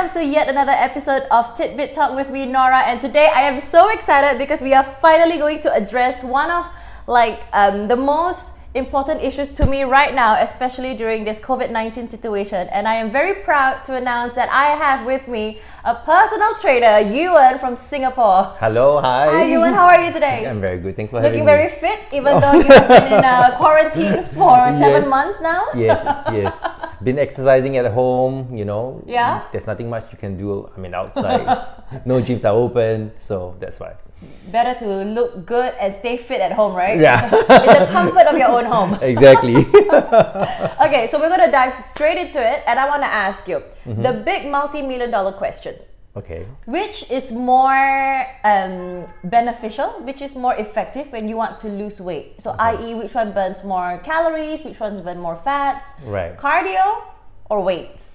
welcome to yet another episode of Tidbit Talk with me, Nora. And today I am so excited because we are finally going to address one of the most important issues to me right now, especially during this COVID-19 situation. And I am very proud to announce that I have with me a personal trainer, Yuen from Singapore. Hello, hi. Hi Yuen, how are you today? I'm very good, thanks for having me. Looking very fit, even though you have been in quarantine for 7 months now. Yes. Been exercising at home, Yeah? There's nothing much you can do, outside. No gyms are open, so that's why. Better to look good and stay fit at home, right? Yeah. In the comfort of your own home. Exactly. Okay, so we're going to dive straight into it, and I want to ask you the big multi-million dollar question. Okay. Which is more beneficial, which is more effective when you want to lose weight? So, i.e., which one burns more calories, which ones burn more fats? Right. Cardio or weights?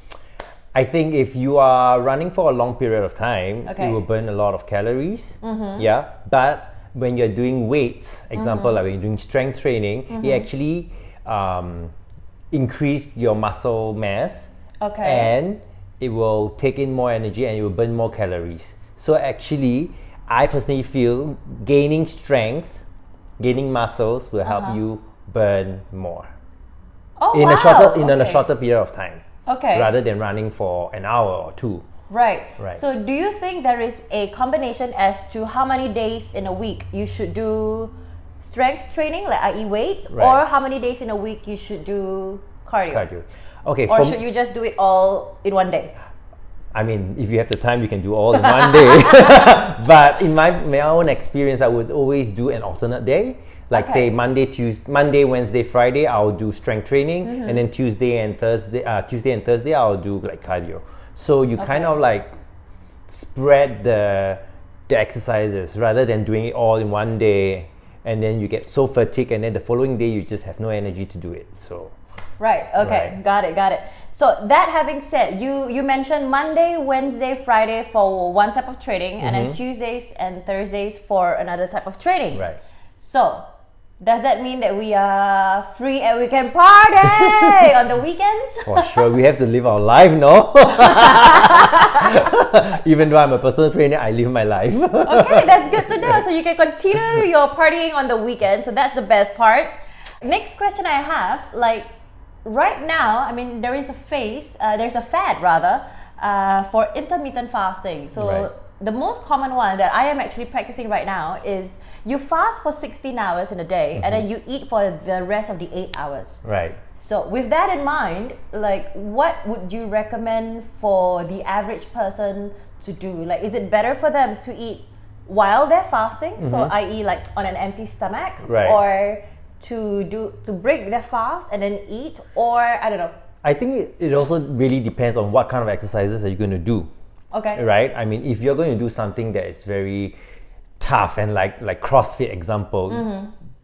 I think if you are running for a long period of time, Okay. it will burn a lot of calories. Yeah. But when you're doing weights, example, like when you're doing strength training, it actually increase your muscle mass. Okay. And it will take in more energy and it will burn more calories. So actually, I personally feel gaining strength, gaining muscles will help you burn more in a shorter period of time. Okay. Rather than running for an hour or two. Right. Right. So do you think there is a combination as to how many days in a week you should do strength training, like i.e. weights, or how many days in a week you should do cardio? Okay. Or should you just do it all in one day? I mean, if you have the time, you can do all in one day. But in my own experience, I would always do an alternate day. Like say Monday, Wednesday, Friday, I'll do strength training, and then Tuesday and Thursday, I'll do like cardio. So you kind of like spread the exercises rather than doing it all in one day, and then you get so fatigued, and then the following day you just have no energy to do it. So. Right. Okay. Right. Got it. So that having said, you mentioned Monday, Wednesday, Friday for one type of training, and then Tuesdays and Thursdays for another type of training. Right. So does that mean that we are free and we can party on the weekends? For sure, we have to live our life, no? Even though I'm a personal trainer, I live my life. Okay, that's good to know. So you can continue your partying on the weekend. So that's the best part. Next question I have, right now, I mean, there's a fad for intermittent fasting. So the most common one that I am actually practicing right now is you fast for 16 hours in a day and then you eat for the rest of the 8 hours. Right. So with that in mind, what would you recommend for the average person to do? Is it better for them to eat while they're fasting? So i.e. on an empty stomach? Right. Or to break their fast and then eat, or I don't know. I think it also really depends on what kind of exercises are you going to do. Okay. Right? I mean, if you're going to do something that is very tough and like CrossFit example,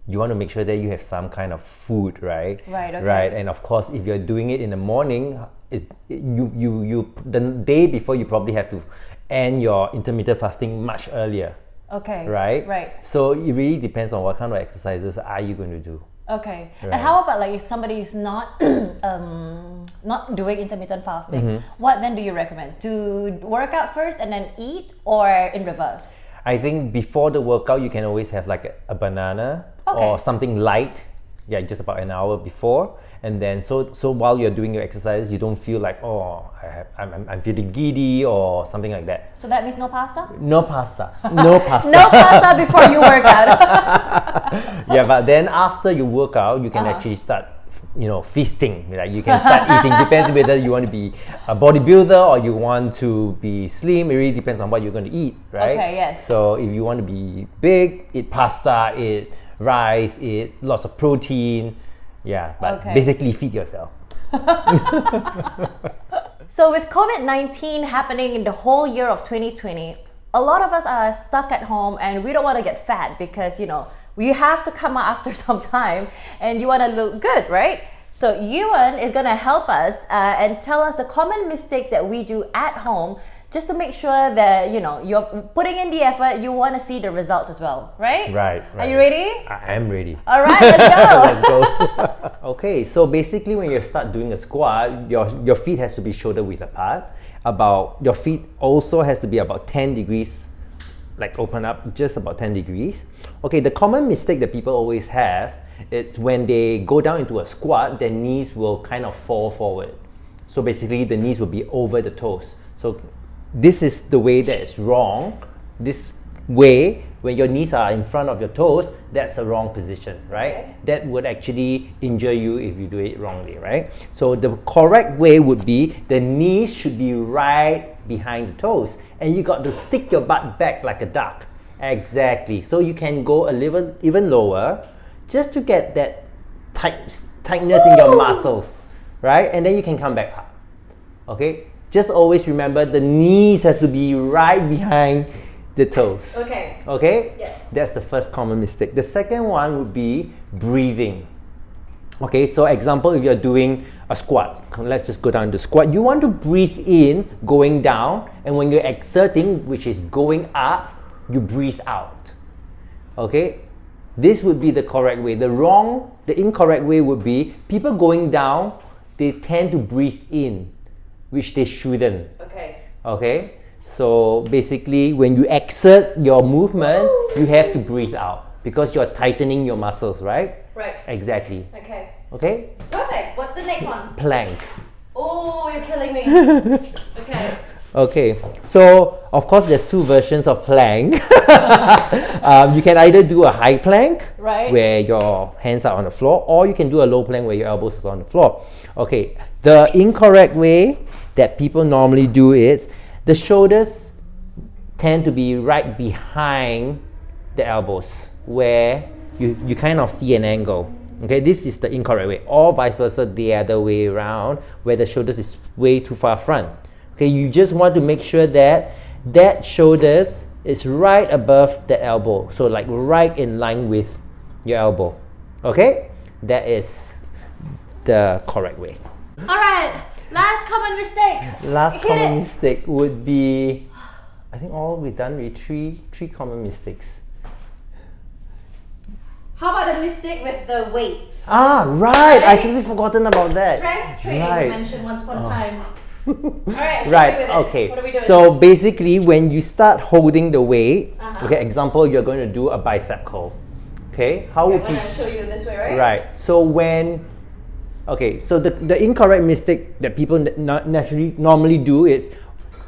you want to make sure that you have some kind of food, right? Right. Okay. Right. And of course, if you're doing it in the morning, the day before you probably have to end your intermittent fasting much earlier. Okay. Right. So it really depends on what kind of exercises are you going to do. Okay. Right. And how about if somebody is not not doing intermittent fasting, what then do you recommend? To work out first and then eat, or in reverse? I think before the workout, you can always have a banana or something light. Yeah, just about an hour before, and then so while you're doing your exercise, you don't feel like I'm feeling giddy or something like that. So that means no pasta? No pasta. No pasta. No pasta before you work out. Yeah, but then after you work out, you can actually start, feasting. You can start eating. Depends whether you want to be a bodybuilder or you want to be slim. It really depends on what you're going to eat, right? Okay. Yes. So if you want to be big, eat pasta, eat rice, eat lots of protein. Yeah, but basically feed yourself. So with COVID-19 happening in the whole year of 2020, a lot of us are stuck at home and we don't want to get fat because, we have to come out after some time and you want to look good, right? So Yuen is going to help us and tell us the common mistakes that we do at home just to make sure that you're putting in the effort. You want to see the results as well, right? Right. Are you ready? I am ready. All right, let's go. Let's go. Okay, so basically when you start doing a squat, your feet has to be shoulder width apart. Your feet also has to be about 10 degrees, like open up just about 10 degrees. Okay, the common mistake that people always have is when they go down into a squat, their knees will kind of fall forward. So basically the knees will be over the toes. So this is the way that is wrong. This way, when your knees are in front of your toes, that's a wrong position, right? Okay. That would actually injure you if you do it wrongly, right? So the correct way would be the knees should be right behind the toes, and you got to stick your butt back like a duck. Exactly. So you can go a little even lower, just to get that tightness in your muscles, right? And then you can come back up. Okay. Just always remember the knees has to be right behind the toes. Okay. Okay? Yes. That's the first common mistake. The second one would be breathing. Okay, so example, if you're doing a squat, let's just go down to squat. You want to breathe in, going down, and when you're exerting, which is going up, you breathe out. Okay? This would be the correct way. The incorrect way would be people going down, they tend to breathe in, which they shouldn't. Okay. Okay? So basically, when you exert your movement, you have to breathe out because you're tightening your muscles, right? Right. Exactly. Okay. Okay? Perfect. What's the next one? Plank. Oh, you're killing me. Okay. Okay, so of course there's two versions of plank. You can either do a high plank, right, where your hands are on the floor, or you can do a low plank where your elbows are on the floor. Okay, the incorrect way that people normally do is the shoulders tend to be right behind the elbows, where you kind of see an angle. Okay, this is the incorrect way, or vice versa, the other way around, where the shoulders is way too far front. Okay, you just want to make sure that that shoulders is right above the elbow, so like right in line with your elbow. Okay, that is the correct way. All right, last common mistake. Last common mistake would be, I think all we've done with three common mistakes. How about the mistake with the weights? Ah, right. I totally forgotten about that. Strength training, right. you mentioned once upon a time. Alright, right, okay. What are we doing? So basically, when you start holding the weight, Uh-huh. okay, example, you're going to do a bicep curl. Okay, how would I'm going to show you this way, right? Right. So so the incorrect mistake that people normally do is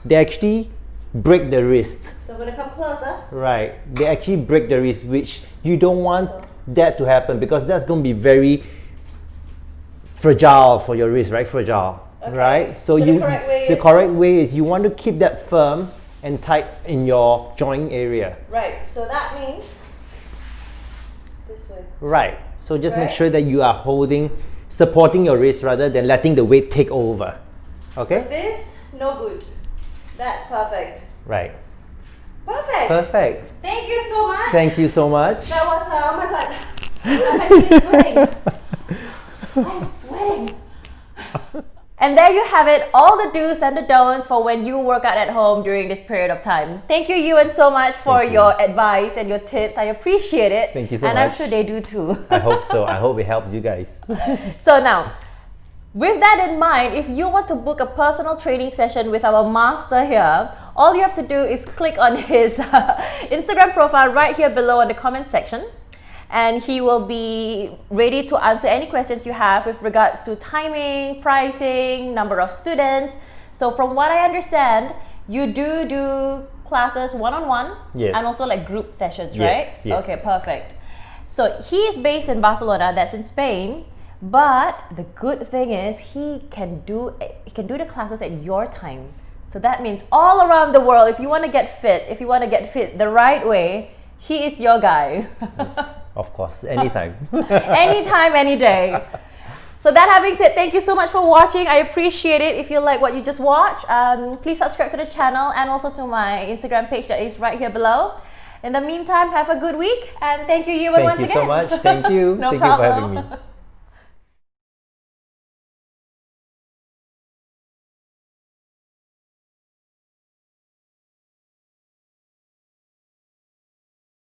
they actually break the wrist. So I'm going to come closer. Right. They actually break the wrist, which you don't want that to happen, because that's going to be very fragile for your wrist, right? Fragile. Okay. Right? So the correct way is you want to keep that firm and tight in your joint area. Right. So that means this way. Right. So just make Right. sure that you are supporting your wrist rather than letting the weight take over. Okay? So this, no good. That's perfect. Right. Perfect. Perfect. Thank you so much. Thank you so much. That was, oh my god. I'm actually sweating. I'm sweating. And there you have it, all the do's and the don'ts for when you work out at home during this period of time. Thank you, Yuen, so much for your advice and your tips. I appreciate it. Thank you so much. And I'm sure they do too. I hope so. I hope it helps you guys. So now, with that in mind, if you want to book a personal training session with our master here, all you have to do is click on his Instagram profile right here below in the comment section. And he will be ready to answer any questions you have with regards to timing, pricing, number of students. So from what I understand, you do classes one-on-one, yes, and also like group sessions, yes, right? Yes. Okay, perfect. So he is based in Barcelona, that's in Spain, but the good thing is he can do the classes at your time. So that means all around the world, if you want to get fit the right way, he is your guy. Of course, anytime. Anytime, any day. So that having said, thank you so much for watching. I appreciate it. If you like what you just watched, please subscribe to the channel and also to my Instagram page that is right here below. In the meantime, have a good week, and thank you, Yuen, once again. Thank you so much. Thank you. No Thank problem. you for having me.